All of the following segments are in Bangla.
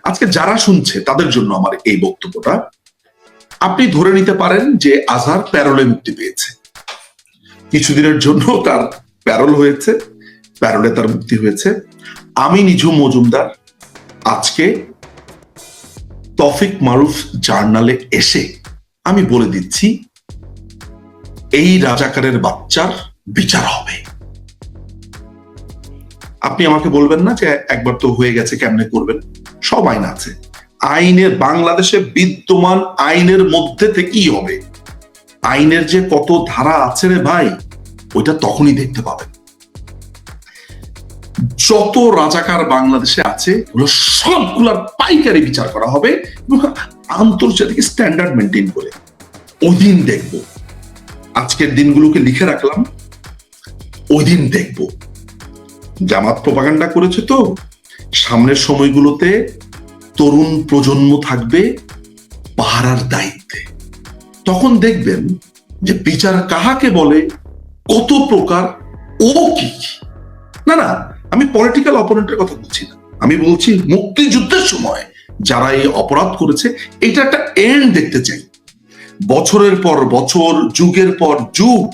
আজকে যারা শুনছে তাদের জন্য আমার এই বক্তব্যটা, আপনি ধরে নিতে পারেন যে আজহার প্যারোলে মুক্তি পেয়েছে, কিছুদিনের জন্য তার প্যারোল হয়েছে, প্যারোলে তার মুক্তি হয়েছে। আমি নিঝুম মজুমদার আজকে তৌফিক মারুফ জার্নালে এসে আমি বলে দিচ্ছি, এই রাজাকারের বাচ্চার বিচার হবে। আপনি আমাকে বলবেন না যে একবার তো হয়ে গেছে, কেমনে করবেন? সব আইন আছে, আইনের, বাংলাদেশে বিদ্যমান আইনের মধ্যে থেকেই হবে। আইনের যে কত ধারা আছে রে ভাই, ওইটা তখনই দেখতে পাবেন। যত রাজাকার বাংলাদেশে আছে ওগুলো সবগুলার পাইকারি বিচার করা হবে আন্তর্জাতিক স্ট্যান্ডার্ড মেনটেন করে। ওই দিন দেখব, আজকের দিনগুলোকে লিখে রাখলাম, ওই দিন দেখব। জামাত প্রপাগান্ডা করেছে তো, সামনের সময়গুলোতে তরুণ প্রজন্ম থাকবে পাহারার দায়িত্বে। তখন দেখবেন যে বিচার কাহাকে বলে, কত প্রকার, ও কি। না না, আমি পলিটিক্যাল অপোনেন্টের কথা বলছি না, আমি বলছি মুক্তিযুদ্ধের সময় যারা এই অপরাধ করেছে, এটা একটা এন্ড দেখতে চাই। বছরের পর বছর, যুগের পর যুগ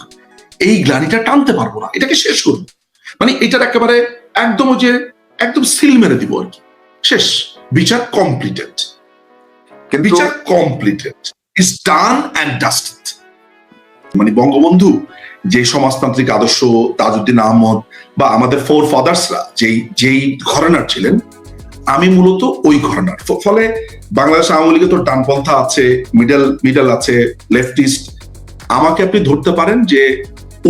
এই গ্লানিটা টানতে পারবো না, এটাকে শেষ করবো। মানে এটার একেবারে একদম যে একদম সিল মেরে দিব আর কি, শেষ, বিচার কমপ্লিটেড, বিচার completed, is done and dusted. মানে বঙ্গবন্ধু যে সমাজতান্ত্রিক আদর্শ, তাজউদ্দিন আহমদ বা আমাদের ফোর ফাদার্সরা যেই ঘরানার ছিলেন, আমি মূলত ওই ঘরানার। ফলে বাংলাদেশ আওয়ামী লীগে তো ডানপন্থা আছে, মিডল আছে, লেফটিস্ট, আমাকে আপনি ধরতে পারেন যে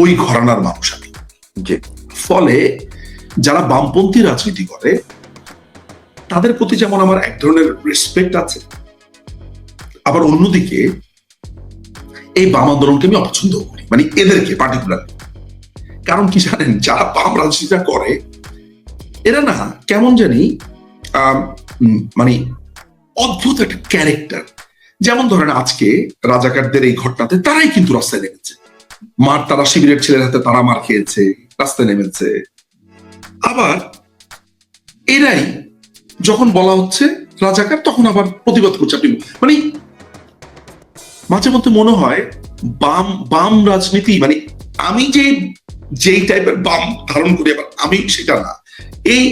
ওই ঘরানার মানুষ আমি। ফলে যারা বামপন্থী রাজনীতি করে তাদের প্রতি যেমন আমার এক ধরনের রেসপেক্ট আছে, আবার অন্যদিকে এই বাম আন্দোলনকে আমি অপছন্দ করি, মানে এদেরকে পার্টিকুলার। কারণ কি জানেন, যারা বাম রাজনীতিটা করে এরা না কেমন জানি মানে অদ্ভুত একটা ক্যারেক্টার। যেমন ধরেন আজকে রাজাকারদের এই ঘটনাতে তারাই কিন্তু রাস্তায় নেমেছে, তারা শিবিরের ছেলের হাতে তারা মার খেয়েছে, রাস্তায় নেমেছে। আবার এরাই যখন বলা হচ্ছে রাজাকার, তখন আবার প্রতিবাদ করছে। আপনি মানে মাঝে মধ্যে মনে হয় বাম রাজনীতি, মানে আমি যেই টাইপের বাম ধারণ করি, আবার আমি সেটা না। এই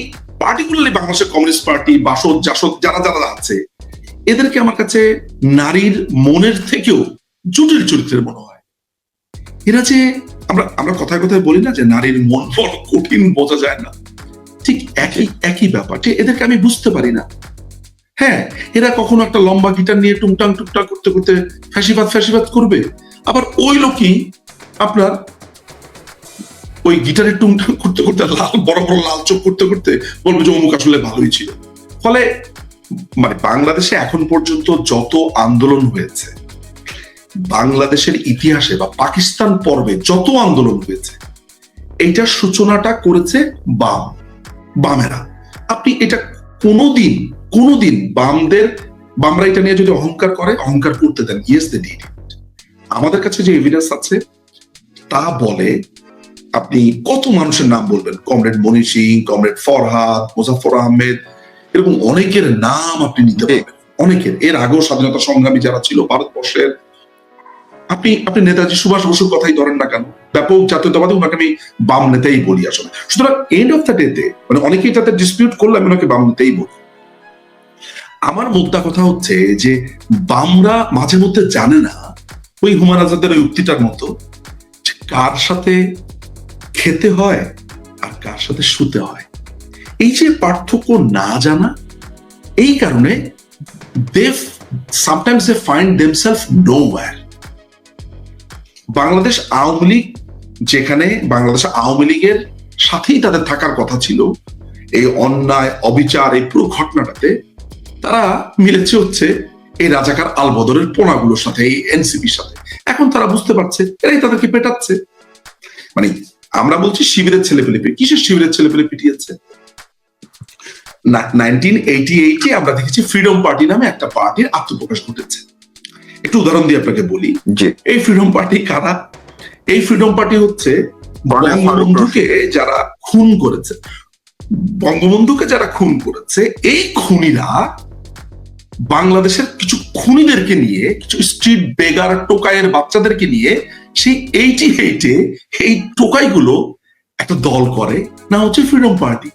পার্টিকুলারলি বাংলাদেশের কমিউনিস্ট পার্টি, বাসদ জাসদ যারা যারা আছে, এদেরকে আমার কাছে নারীর মনের থেকেও জটিল চরিত্রের মনে হয়। এরা যে আমরা কথায় কথায় বলি না যে নারীর মন বড় কঠিন, বোঝা যায় না, ঠিক একই ব্যাপার। ঠিক এদেরকে আমি বুঝতে পারি না। হ্যাঁ, এরা কখনো একটা লম্বা গিটার নিয়ে টুংটাং টুকটাং করতে করতে ফ্যাসিবাদ করবে, আবার ওই লোকই আপনার ওই গিটারের টুংটাং করতে করতে বড় বড় লাল চোখ করতে করতে বলবে যে অমুক আসলে ভালোই ছিল। ফলে মানে বাংলাদেশে এখন পর্যন্ত যত আন্দোলন হয়েছে, বাংলাদেশের ইতিহাসে বা পাকিস্তান পর্বে যত আন্দোলন হয়েছে, এইটার সূচনাটা করেছে বামেরা। আপনি এটা কোনোদিন বামরা এটা নিয়ে যদি অহংকার করতে দেন, ইয়েস দে ডিড। আমাদের কাছে যে এভিডেন্স আছে তা বলে, আপনি কত মানুষের নাম বলবেন, কমরেড মনির সিং, কমরেড ফরহাদ, মুজাফর আহমেদ, এরকম অনেকের নাম আপনি নিতে পারবেন, অনেকের। এর আগেও স্বাধীনতা সংগ্রামী যারা ছিল ভারতবর্ষের, আপনি নেতাজি সুভাষ বসুর কথাই ধরেন না কেন, ব্যাপক জাতীয়তাবাদী, ওনাকে আমি বাম নেতাই বলি আসলে। সুতরাং এন্ড অফ দ্য ডেতে মানে অনেকেই তাতে ডিসপিউট করলে আমি ওনাকে বাম নেতাই বলি। আমার মুদ্রা কথা হচ্ছে যে বামরা মাঝে মধ্যে জানে না, ওই হুমায়ুন আজাদের ওই উক্তিটার মতো, কার সাথে খেতে হয় আর কার সাথে শুতে হয়, এই যে পার্থক্য না জানা, এই কারণে sometimes they find themselves nowhere. Bangladesh Awami League, যেখানে বাংলাদেশ আওয়ামী লীগের সাথেই তাদের থাকার কথা ছিল, এই অন্যায় অবিচার এই পুরো ঘটনাটাতে তারা মিলেছে হচ্ছে এই রাজাকার আলবদরের পোনাগুলোর সাথে, এই এনসিপির সাথে। এখন তারা বুঝতে পারছে এরাই তাদেরকে পেটাচ্ছে। মানে আমরা বলছি শিবিরের ছেলেপেলে, কিসের শিবিরের ছেলেপেলে পিটিয়েছে? 1988 আমরা দেখেছি ফ্রিডম পার্টি নামে একটা পার্টির আত্মপ্রকাশ ঘটেছে। একটু উদাহরণ দিয়ে আপনাকে বলি, এই ফ্রিডম পার্টি কারা? এই ফ্রিডম পার্টি হচ্ছে বঙ্গবন্ধুকে যারা খুন করেছে, বঙ্গবন্ধুকে যারা খুন করেছে, এই খুনিরা বাংলাদেশের কিছু খুনিদেরকে নিয়ে, কিছু স্ট্রিট বেগার টোকাইয়ের বাচ্চাদেরকে নিয়ে সেই 88-এ এই টোকাইগুলো একটা দল করে, না হচ্ছে ফ্রিডম পার্টি।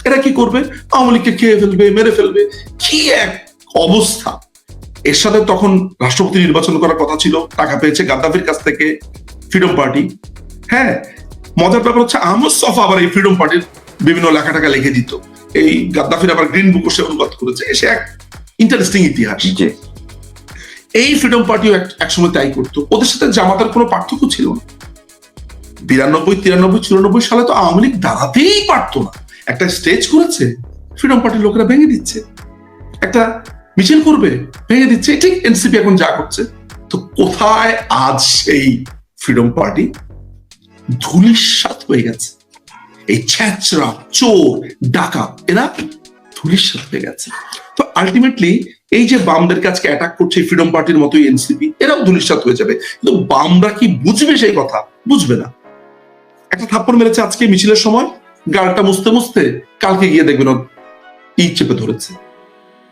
এরা কি করবে? আওয়ামী লীগকে খেয়ে ফেলবে, মেরে ফেলবে। কি এক অবস্থা! এর সাথে তখন রাষ্ট্রপতি নির্বাচন করার কথা ছিল, টাকা পেয়েছে গাদ্দাফির কাছ থেকে ফ্রিডম পার্টি। হ্যাঁ, মজার ব্যাপার হচ্ছে আহমদ সফা আবার এই ফ্রিডম পার্টির বিভিন্ন লেখা টাকা লিখে দিত। এই গাদ্দাফির আবার গ্রিন বুকও সে অনুবাদ করেছে। সে এক ইন্টারেস্টিং ইতিহাস। এই ফ্রিডম পার্টিও একসময় তাই করতো। ওদের সাথে জামাতের কোনো পার্থক্য ছিল না। 92, 93, 94 সালে তো আওয়ামী লীগ দাঁড়াতেই পারতো না। একটা স্টেজ করেছে, ফ্রিডম পার্টির লোকেরা ভেঙে দিচ্ছে। একটা মিছিল করবে, ভেঙে দিচ্ছে। ঠিক এনসিপি এখন যা করছে। তো কোথায় আজ সেই ফ্রিডম পার্টি? ধূলিসাৎ হয়ে গেছে। এই ছ্যাঁচড়া, চোর, ডাকাত এরা ধূলিসাৎ হয়ে গেছে। তো আলটিমেটলি এই যে বামদেরকে আজকে অ্যাটাক করছে ফ্রিডম পার্টির মতোই এনসিপি, এরাও ধূলিসাৎ হয়ে যাবে। কিন্তু বামরা কি বুঝবে সেই কথা? বুঝবে না। একটা থাপ্পড় মেরেছে আজকে মিছিলের সময়, গালটা মুছতে মুছতে কালকে গিয়ে দেখবেন ই চেপে ধরেছে।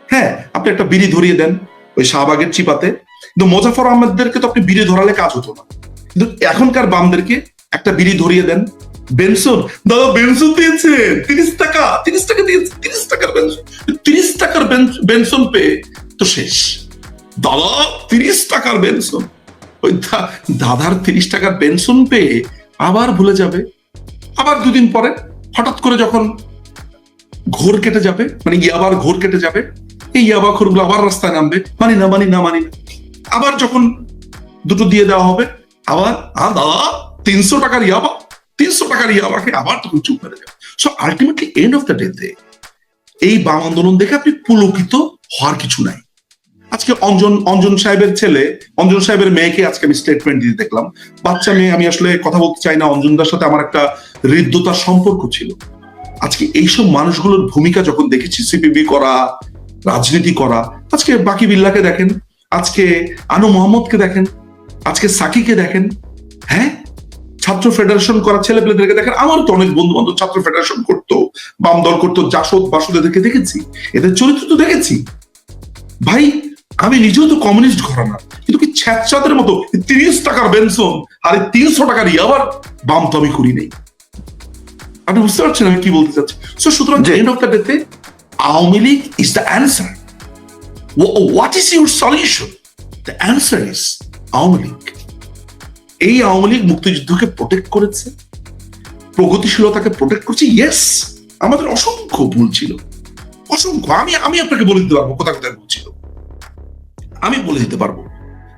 হ্যাঁ, আপনি একটা বিড়ি ধরিয়ে দেন ওই শাহবাগের চিপাতে, কিন্তু মোজাফর আহমেদদেরকে তো আপনি বিড়ি ধরালে কাজ হতো না। কিন্তু এখনকার বামদেরকে একটা বিড়ি ধরিয়ে দেন, বেনসন, দাদা বেনসন দিয়েছে 30 টাকা, 30 টাকা দিয়েছে, 30 টাকার বেনসন, 30 টাকার বেনসন পেয়ে তো শেষ। দাদা 30 টাকার বেনসন, ওই দাদার 30 টাকার বেনসন পেয়ে আবার ভুলে যাবে। আবার দুদিন পরে হঠাৎ করে যখন ঘোর কেটে যাবে, মানে ইয়াবার ঘোর কেটে যাবে, এই ইয়াবা খোরগুলো আবার রাস্তায় নামবে, মানি না মানি না মানি না। আবার যখন দুটো দিয়ে দেওয়া হবে, আবার দাদা 300 টাকার ইয়াবা, 300 টাকার ইয়াবাকে আবার তখন চুপ করে যাবে। So ultimately end of the day এই বাম আন্দোলন দেখে আপনি পুলকিত হওয়ার কিছু নাই। আজকে অঞ্জন সাহেবের ছেলে, অঞ্জন সাহেবের মেয়েকে আজকে আমি স্টেটমেন্ট দিতে দেখলাম। বাচ্চা মেয়ে, আমি আসলে কথা বলতে চাই না, অঞ্জনদার সাথে আমার একটা হৃদ্যতার সম্পর্ক ছিল। আজকে এইসব মানুষগুলোর ভূমিকা যখন দেখেছি, সিপিবি করা, রাজনীতি করা, আজকে বাকি বিল্লাকে দেখেন, আজকে আনু মোহাম্মদকে দেখেন, আজকে সাকিকে দেখেন, হ্যাঁ, ছাত্র ফেডারেশন করা ছেলেপেলেদেরকে দেখেন। আমার তো অনেক বন্ধু বান্ধব ছাত্র ফেডারেশন করতো, বাম দল করতো, জাসদ বাসদ এদেরকে দেখেছি, এদের চরিত্র তো দেখেছি। ভাই আমি নিজেও তো কমিউনিস্ট ঘরানা, কিন্তু কি ছ্যাঁচাদের মতো 30 টাকার বেনসন আর 300 টাকার ইয়াবার বাম তো আমি করি নেই। আপনি বুঝতে পারছেন আমি কি বলতে চাচ্ছি? সো সুতরাং end of the day Awami League is the answer. What is your solution? The answer is Awami League. এই আওয়ামী লীগ মুক্তিযুদ্ধকে প্রোটেক্ট করেছে, প্রগতিশীলতাকে প্রোটেক্ট করছে। ইয়েস, আমাদের অসংখ্য ভুল ছিল, অসংখ্য। আমি আপনাকে বলে দিতে পারবো কোথায় কোথায় ভুল ছিল, আমি বলে দিতে পারবো।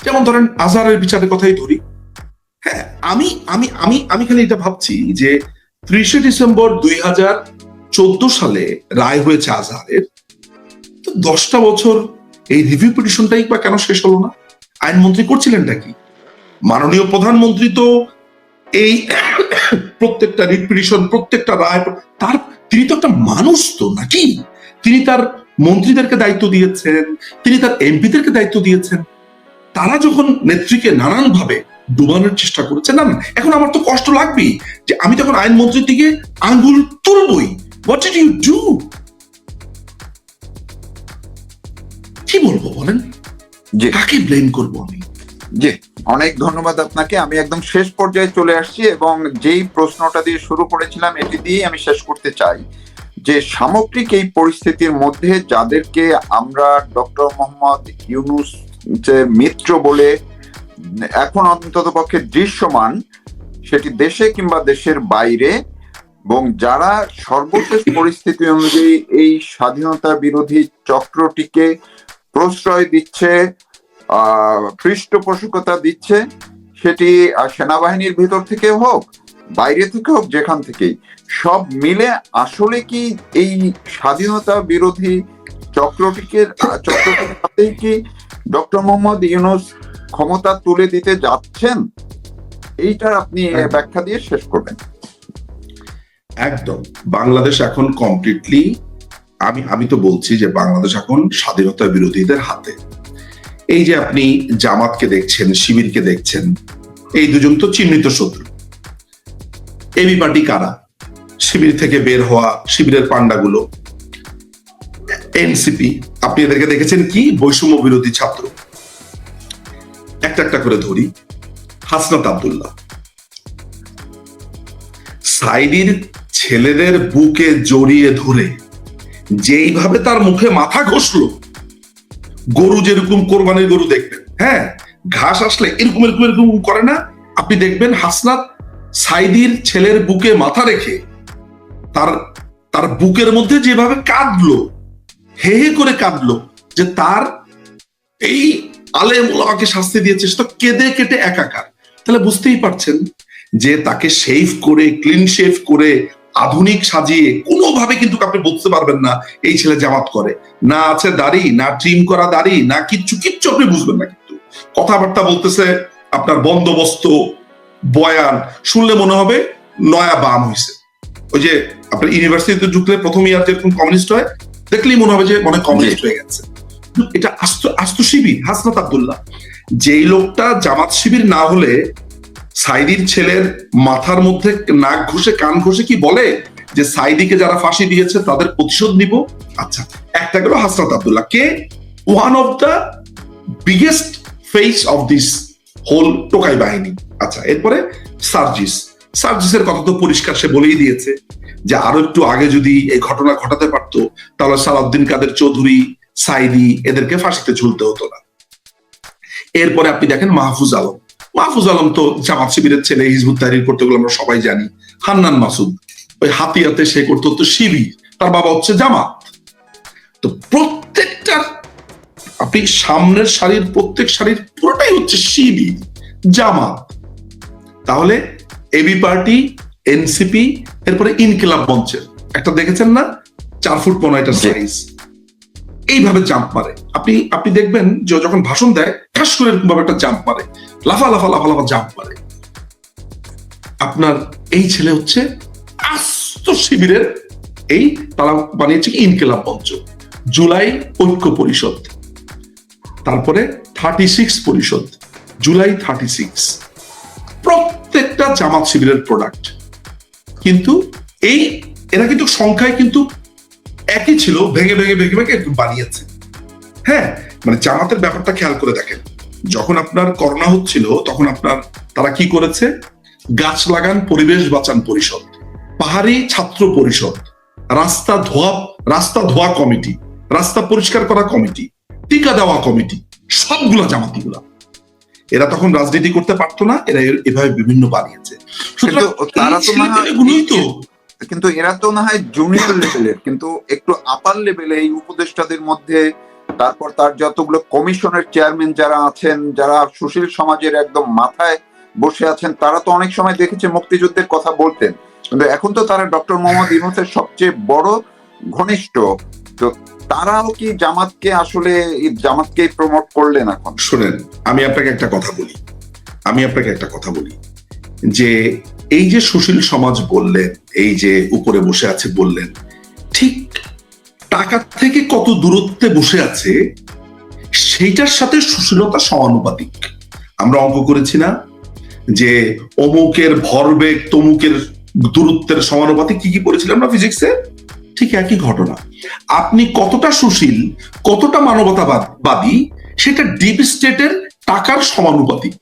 যেমন ধরেন আজহারের বিচারের কথাই ধরি। হ্যাঁ, আমি আমি আমি আমি খালি এটা ভাবছি যে 30শে ডিসেম্বর 2014 সালে রায় হয়েছে আজহারের, তো 10টা বছর এই রিভিউ পিটিশনটাই বা কেন শেষ হলো না? আইনমন্ত্রী করছিলেনটা কি? মাননীয় প্রধানমন্ত্রী তো এই প্রত্যেকটা রিট পিটিশন, প্রত্যেকটা রায়, তিনি তো একটা মানুষ তো নাকি? তিনি তার মন্ত্রীদেরকে দায়িত্ব দিয়েছেন, তিনি তার এমপিদেরকে দায়িত্ব দিয়েছেন। তারা যখন নেত্রীকে নানান ভাবে ডুবানোর চেষ্টা করেছে, না এখন আমার তো কষ্ট লাগবেই যে আমি তখন আইনমন্ত্রীর দিকে আঙ্গুল তুলবই। What did you do? কি বলবো বলেন? কাকে ব্লেম করবো আমি? জি, অনেক ধন্যবাদ আপনাকে। আমি একদম শেষ পর্যায়ে চলে আসছি এবং যেই প্রশ্নটা দিয়ে শুরু করেছিলাম এটি দিয়ে আমি শেষ করতে চাই যে সামগ্রিক এই পরিস্থিতির মধ্যে যাদেরকে আমরা ডক্টর মোহাম্মদ ইউনূস মিত্র বলে এখন অন্ততপক্ষে দৃশ্যমান, সেটি দেশে কিংবা দেশের বাইরে, এবং যারা সর্বশেষ পরিস্থিতি অনুযায়ী এই স্বাধীনতা বিরোধী চক্রটিকে প্রশ্রয় দিচ্ছে, পৃষ্ঠপোষকতা দিচ্ছে, সেটি সেনাবাহিনীর ভিতর থেকে হোক, বাইরে থেকে হোক, যেখান থেকেই, সব মিলে আসলে কি এই স্বাধীনতা বিরোধী চক্রটির সাথেই কি ডক্টর মোহাম্মদ ইউনূস ক্ষমতা তুলে দিতে যাচ্ছেন? এইটার আপনি ব্যাখ্যা দিয়ে শেষ করবেন। একদম, বাংলাদেশ এখন কমপ্লিটলি, আমি তো বলছি যে বাংলাদেশ এখন স্বাধীনতা বিরোধীদের হাতে। এই যে আপনি জামাতকে দেখছেন, শিবিরকে দেখছেন, এই দুজন তো চিহ্নিত শত্রু। এবি পার্টি কারা? শিবির থেকে বের হওয়া শিবিরের পান্ডাগুলো, এনসিপি, আপনি এদেরকে দেখেছেন কি বৈষম্য বিরোধী ছাত্র। একটা একটা করে ধরি। হাসনাত আব্দুল্লাহ সাইদির ছেলেদের বুকে জড়িয়ে ধরে যেইভাবে তার মুখে মাথা ঘষলো, গরু যেরকম কোরবানির গরু দেখবেন, হ্যাঁ, ঘাস আসলে এরকম এরকম এরকম করে না, আপনি দেখবেন হাসনাত সাইদির ছেলের বুকে মাথা রেখে তার তার বুকের মধ্যে যেভাবে কাঁদলো, হে হে করে কাঁদলো, যে তার এই আলেম ওলামাকে শাস্তি দিয়েছে, সেটা কেঁদে কেটে একাকার। তাহলে বুঝতেই পারছেন যে তাকে শেভ করে, ক্লিন শেভ করে, আধুনিক সাজিয়ে কোনোভাবে কিন্তু আপনি বুঝতে পারবেন না এই ছেলে জামাত করে। না আছে দাড়ি, না ট্রিম করা দাড়ি, না কিচ্ছু কিচ্ছু আপনি বুঝবেন না। কিন্তু কথাবার্তা বলতেছে আপনার বন্দোবস্ত, বয়ান শুনলে মনে হবে নয়া বাম হয়েছে। ওই যে আপনার ইউনিভার্সিটিতে ঢুকলে প্রথম ইয়ার যেরকম কমিউনিস্ট হয়, দেখলেই মনে হবে যে মনে কমিউনিস্ট হয়ে গেছে। এটা আস্ত শিবির হাসনাত আব্দুল্লাহ। যেই লোকটা জামাত শিবির না হলে সাইদির ছেলের মাথার মধ্যে নাক ঘষে কান ঘষে কি বলে যে সাইদিকে যারা ফাঁসি দিয়েছে তাদের প্রতিশোধ নিব। আচ্ছা, একটা গেল হাসনাত আব্দুল্লাহ, কে one of the biggest face of this whole টোকাই বাহিনী। আচ্ছা, এরপরে সার্জিসের কথা তো পরিষ্কার সে বলেই দিয়েছে যে আরো একটু আগে যদি এই ঘটনা ঘটাতে পারতো তাহলে সালাউদ্দিন কাদের চৌধুরী, সাইদি এদেরকে ফাঁসিতে ঝুলতে হতো না। এরপরে আপনি দেখেন মাহফুজ আলম তো জামাত শিবিরের ছেলে, হিজবুত তাহরির করতে গেলে আমরা সবাই জানি। হান্নান মাসুদ ওই হাতিয়াতে সে করতে হতো শিবির, তার বাবা হচ্ছে জামাত। তো প্রত্যেকটার আপনি সামনের সারির প্রত্যেক সারির পুরোটাই হচ্ছে শিবির, জামাত। তাহলে এবি পার্টি, এনসিপি, এরপরে ইনকিলাব মঞ্চের একটা দেখেছেন না 4 ফুট 15 সাইজ, এইভাবে জাম্প মারে। আপনি দেখবেন যে যখন ভাষণ দেয় ঠাস করে এরকম ভাবে একটা জাম্প মারে, লাফা জাম্প মারে। আপনার এই ছেলে হচ্ছে আস্ত শিবিরের, এই তারা বানিয়েছে কি ইনকিলাব মঞ্চ, জুলাই ঐক্য পরিষদ, তারপরে 36 পরিষদ, জুলাই 36, প্রত্যেকটা জামাত শিবিরের প্রোডাক্ট। কিন্তু এরা কিন্তু সংখ্যায় কিন্তু একই ছিল, ভেঙে একটু বানিয়েছে। হ্যাঁ, মানে জামাতের ব্যাপারটা খেয়াল করে দেখেন, যখন আপনার করোনা হচ্ছিল তখন তারা কি করেছে, গাছ লাগান পরিবেশ বাঁচান পরিষদ, পাহাড়ি ছাত্র পরিষদ, রাস্তা ধোয়া কমিটি, রাস্তা পরিষ্কার করা কমিটি, টিকা দেওয়া কমিটি, সবগুলা জামাতিগুলা। এরা তখন রাজনীতি করতে পারতো না, এরা এভাবে বিভিন্ন বানিয়েছে। কিন্তু এরা তো না হয় জুনিয়র লেভেলের, কিন্তু একটু আপার লেভেলে এই উপদেষ্টাদের মধ্যে, তারপর তার যতগুলো কমিশনের চেয়ারম্যান যারা আছেন, যারা সুশীল সমাজের একদম মাথায় বসে আছেন, তারা তো অনেক সময় দেখেছে মুক্তিযুদ্ধের কথা বলতেন, কিন্তু এখন তো তারা ডক্টর মোহাম্মদ ইউনূসের সবচেয়ে বড় ঘনিষ্ঠ। তো তারাও কি জামাতকে প্রমোট করলেন? এখন শুনেন, আমি আপনাকে একটা কথা বলি যে এই যে সুশীল সমাজ বললেন, এই যে উপরে বসে আছে বললেন, ঠিক টাকা থেকে কত দূরত্বে বসে আছে সেইটার সাথে সুশীলতা সমানুপাতিক। আমরা অঙ্ক করেছি না যে অমুকের ভরবেগ তমুকের দূরত্বের সমানুপাতিক, কি করেছিলাম না ফিজিক্সে? ঠিক একই ঘটনা। আপনি কতটা সুশীল, কতটা মানবতাবাদী, সেটা ডিপ স্টেটের টাকার সমানুপাতিক।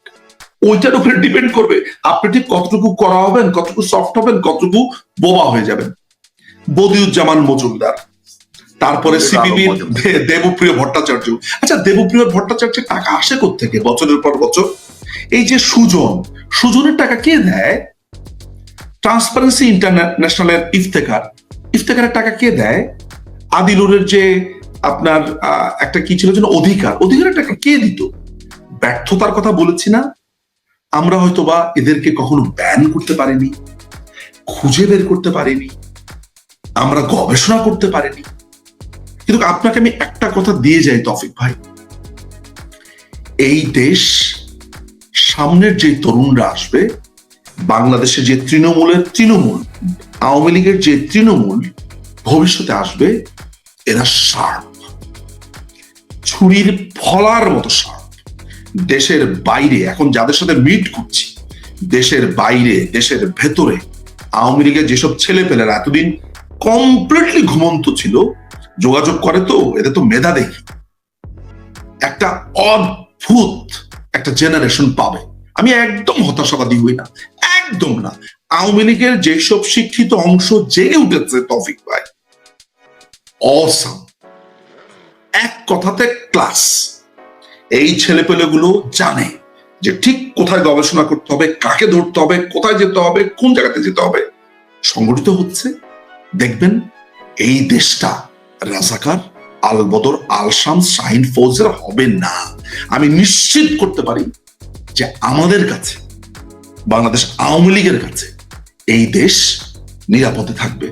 ওইটার উপরে ডিপেন্ড করবে আপনি ঠিক কতটুকু করা হবেন, কতটুকু সফট হবেন, কতটুকু বোবা হয়ে যাবেন। বদিউজ্জামান মজুমদার, তারপরে সিপিবি দেবপ্রিয় ভট্টাচার্য। আচ্ছা, দেবপ্রিয় ভট্টাচার্যের টাকা আসে কোত্থেকে বছরের পর বছর? এই যে সুজনের টাকা কে দেয়? ট্রান্সপারেন্সি ইন্টারন্যাশনালের ইফতেখারের টাকা কে দেয়? আদিলুরের যে আপনার একটা কি ছিল যেন অধিকারের টাকা কে দিত? ব্যর্থতার কথা বলেছি না আমরা, হয়তোবা এদেরকে কখনো ব্যান করতে পারিনি, খুঁজে বের করতে পারিনি, আমরা গবেষণা করতে পারিনি। কিন্তু আপনাকে আমি একটা কথা দিয়ে যাই তৌফিক ভাই, এই দেশ সামনের যে তরুণরা আসবে, বাংলাদেশে যে তৃণমূল, আওয়ামী লীগের যে তৃণমূল ভবিষ্যতে আসবে, এরা শার্প, ছুরির ফলার মতো শার্প। দেশের বাইরে এখন যাদের সাথে মিট করছি, দেশের বাইরে দেশের ভেতরে আওয়ামী লীগের যেসব ছেলে পেলেরা এতদিন কমপ্লিটলি ঘুমন্ত ছিল, যোগাযোগ করে তো, এদের তো মেধা দেখি, একটা অদ্ভুত একটা জেনারেশন পাবে। আমি একদম হতাশাবাদী হই না, একদম না। আওয়ামী লীগের যেসব শিক্ষিত অংশ জেগে উঠেছে তৌফিক ভাই, অসাম, এক কথাতে ক্লাস। এই ছেলেপেলেগুলো জানে যে ঠিক কোথায় গবেষণা করতে হবে, কাকে ধরতে হবে, কোথায় যেতে হবে, কোন জায়গাতে যেতে হবে। সংগঠিত হচ্ছে, দেখবেন এই দেশটা রাজাকার, আলবদর, আল শামস, শাহিন ফৌজের হবে না। আমি নিশ্চিত করতে পারি যে আমাদের কাছে, বাংলাদেশ আওয়ামী লীগের কাছে এই দেশ নিরাপদে থাকবে।